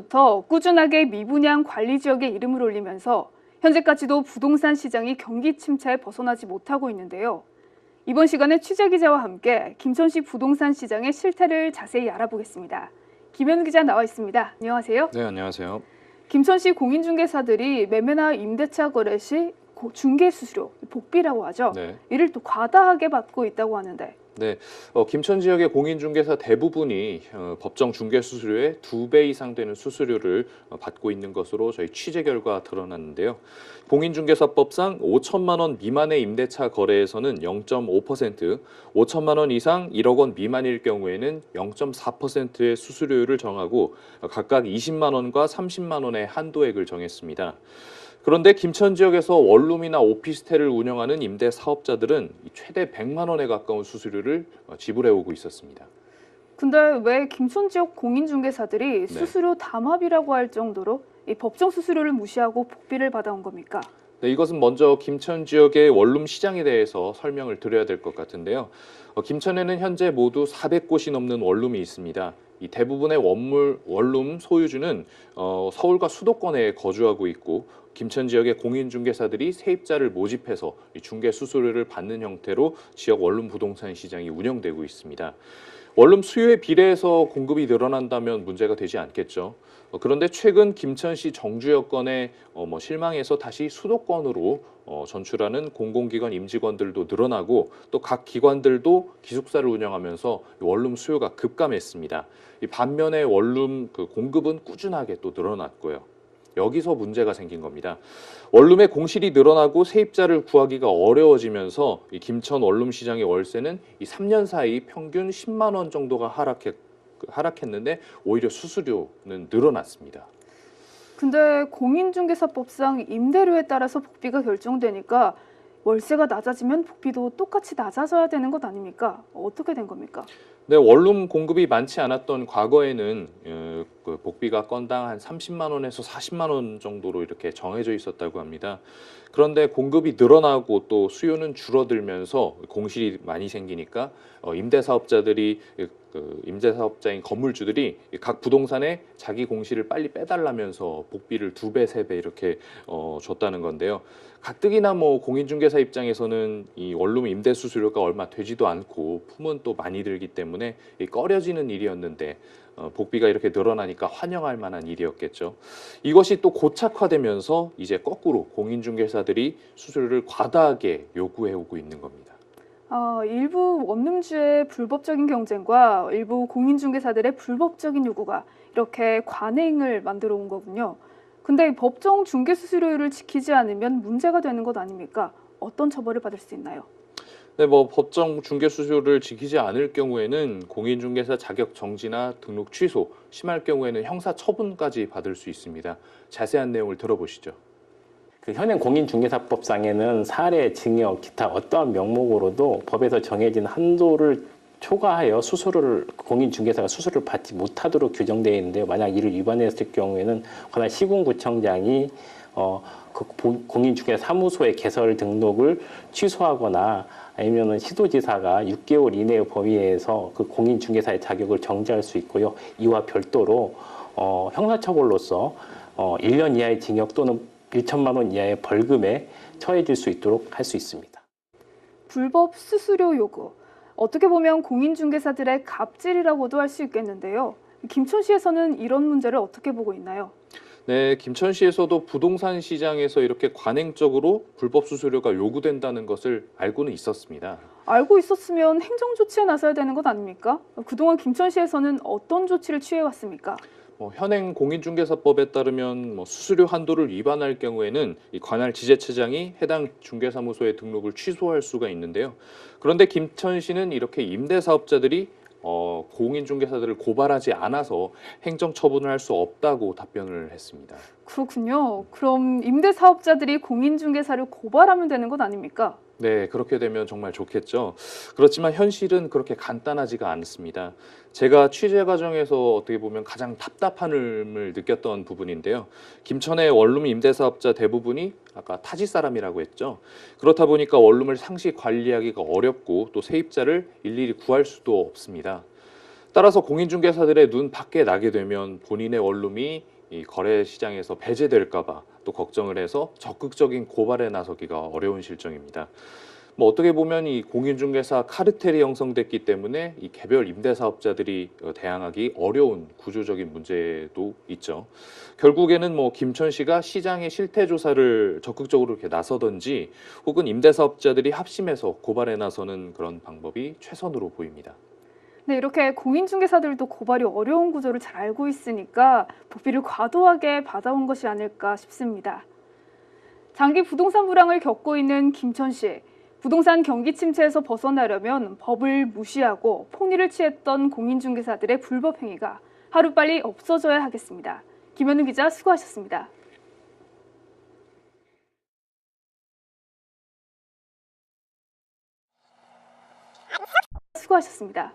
2018년부터 꾸준하게 미분양 관리 지역에 이름을 올리면서 현재까지도 부동산 시장이 경기 침체에 벗어나지 못하고 있는데요. 이번 시간에 취재 기자와 함께 김천시 부동산 시장의 실태를 자세히 알아보겠습니다. 김현우 기자 나와 있습니다. 안녕하세요. 네, 안녕하세요. 김천시 공인중개사들이 매매나 임대차 거래 시 중개 수수료, 복비라고 하죠. 네. 이를 또 과다하게 받고 있다고 하는데. 네, 김천 지역의 공인중개사 대부분이 법정 중개 수수료의 2배 이상 되는 수수료를 받고 있는 것으로 저희 취재 결과 드러났는데요. 공인중개사법상 5천만 원 미만의 임대차 거래에서는 0.5%, 5천만 원 이상 1억 원 미만일 경우에는 0.4%의 수수료율을 정하고 각각 20만 원과 30만 원의 한도액을 정했습니다. 그런데 김천 지역에서 원룸이나 오피스텔을 운영하는 임대 사업자들은 최대 100만 원에 가까운 수수료를 지불해 오고 있었습니다. 근데 왜 김천 지역 공인중개사들이 수수료 담합이라고 할 정도로 이 법정 수수료를 무시하고 복비를 받아온 겁니까? 네, 이것은 먼저 김천 지역의 원룸 시장에 대해서 설명을 드려야 될 것 같은데요. 김천에는 현재 모두 400곳이 넘는 원룸이 있습니다. 이 대부분의 원룸 소유주는 서울과 수도권에 거주하고 있고 김천 지역의 공인중개사들이 세입자를 모집해서 중개 수수료를 받는 형태로 지역 원룸 부동산 시장이 운영되고 있습니다. 원룸 수요에 비례해서 공급이 늘어난다면 문제가 되지 않겠죠. 그런데 최근 김천시 정주 여건에 실망해서 다시 수도권으로 전출하는 공공기관 임직원들도 늘어나고 또 각 기관들도 기숙사를 운영하면서 원룸 수요가 급감했습니다. 반면에 원룸 공급은 꾸준하게 또 늘어났고요. 여기서 문제가 생긴 겁니다. 원룸의 공실이 늘어나고 세입자를 구하기가 어려워지면서 이 김천 원룸 시장의 월세는 이 3년 사이 평균 10만 원 정도가 하락했는데 오히려 수수료는 늘어났습니다. 근데 공인중개사법상 임대료에 따라서 복비가 결정되니까 월세가 낮아지면 복비도 똑같이 낮아져야 되는 것 아닙니까? 어떻게 된 겁니까? 네, 원룸 공급이 많지 않았던 과거에는 복비가 건당 한 30만 원에서 40만 원 정도로 이렇게 정해져 있었다고 합니다. 그런데 공급이 늘어나고 또 수요는 줄어들면서 공실이 많이 생기니까 임대사업자인 건물주들이 각 부동산에 자기 공실을 빨리 빼달라면서 복비를 2배, 3배 이렇게 줬다는 건데요. 가뜩이나 공인중개사 입장에서는 이 원룸 임대 수수료가 얼마 되지도 않고 품은 또 많이 들기 때문에 꺼려지는 일이었는데 복비가 이렇게 늘어나니까 환영할 만한 일이었겠죠. 이것이 또 고착화되면서 이제 거꾸로 공인중개사들이 수수료를 과다하게 요구해 오고 있는 겁니다. 일부 원룸주의 불법적인 경쟁과 일부 공인중개사들의 불법적인 요구가 이렇게 관행을 만들어 온 거군요. 근데 법정 중개 수수료율을 지키지 않으면 문제가 되는 것 아닙니까? 어떤 처벌을 받을 수 있나요? 네, 법정 중개 수수료를 지키지 않을 경우에는 공인중개사 자격 정지나 등록 취소, 심할 경우에는 형사 처분까지 받을 수 있습니다. 자세한 내용을 들어보시죠. 현행 공인중개사법상에는 사례, 징역, 기타 어떠한 명목으로도 법에서 정해진 한도를 초과하여 공인중개사가 수수료를 받지 못하도록 규정되어 있는데요. 만약 이를 위반했을 경우에는 관할 시군구청장이 공인중개사 사무소의 개설 등록을 취소하거나 아니면은 시도지사가 6개월 이내의 범위 내에서 그 공인중개사의 자격을 정지할 수 있고요. 이와 별도로 형사처벌로서 1년 이하의 징역 또는 1천만 원 이하의 벌금에 처해질 수 있도록 할 수 있습니다. 불법 수수료 요구. 어떻게 보면 공인중개사들의 갑질이라고도 할 수 있겠는데요. 김천시에서는 이런 문제를 어떻게 보고 있나요? 네, 김천시에서도 부동산 시장에서 이렇게 관행적으로 불법 수수료가 요구된다는 것을 알고는 있었습니다. 알고 있었으면 행정 조치에 나서야 되는 것 아닙니까? 그동안 김천시에서는 어떤 조치를 취해왔습니까? 현행 공인중개사법에 따르면 수수료 한도를 위반할 경우에는 이 관할 지자체장이 해당 중개사무소의 등록을 취소할 수가 있는데요. 그런데 김천시는 이렇게 임대사업자들이 공인중개사들을 고발하지 않아서 행정처분을 할 수 없다고 답변을 했습니다. 그렇군요. 그럼 임대사업자들이 공인중개사를 고발하면 되는 것 아닙니까? 네, 그렇게 되면 정말 좋겠죠. 그렇지만 현실은 그렇게 간단하지가 않습니다. 제가 취재 과정에서 어떻게 보면 가장 답답함을 느꼈던 부분인데요. 김천의 원룸 임대사업자 대부분이 아까 타지 사람이라고 했죠. 그렇다 보니까 원룸을 상시 관리하기가 어렵고 또 세입자를 일일이 구할 수도 없습니다. 따라서 공인중개사들의 눈 밖에 나게 되면 본인의 원룸이 이 거래 시장에서 배제될까봐 또 걱정을 해서 적극적인 고발에 나서기가 어려운 실정입니다. 뭐 어떻게 보면 이 공인중개사 카르텔이 형성됐기 때문에 이 개별 임대사업자들이 대항하기 어려운 구조적인 문제도 있죠. 결국에는 뭐 김천시가 시장의 실태 조사를 적극적으로 이렇게 나서든지 혹은 임대사업자들이 합심해서 고발에 나서는 그런 방법이 최선으로 보입니다. 네, 이렇게 공인중개사들도 고발이 어려운 구조를 잘 알고 있으니까 법비를 과도하게 받아온 것이 아닐까 싶습니다. 장기 부동산 불황을 겪고 있는 김천시. 부동산 경기 침체에서 벗어나려면 법을 무시하고 폭리를 취했던 공인중개사들의 불법 행위가 하루빨리 없어져야 하겠습니다. 김현우 기자 수고하셨습니다. 수고하셨습니다.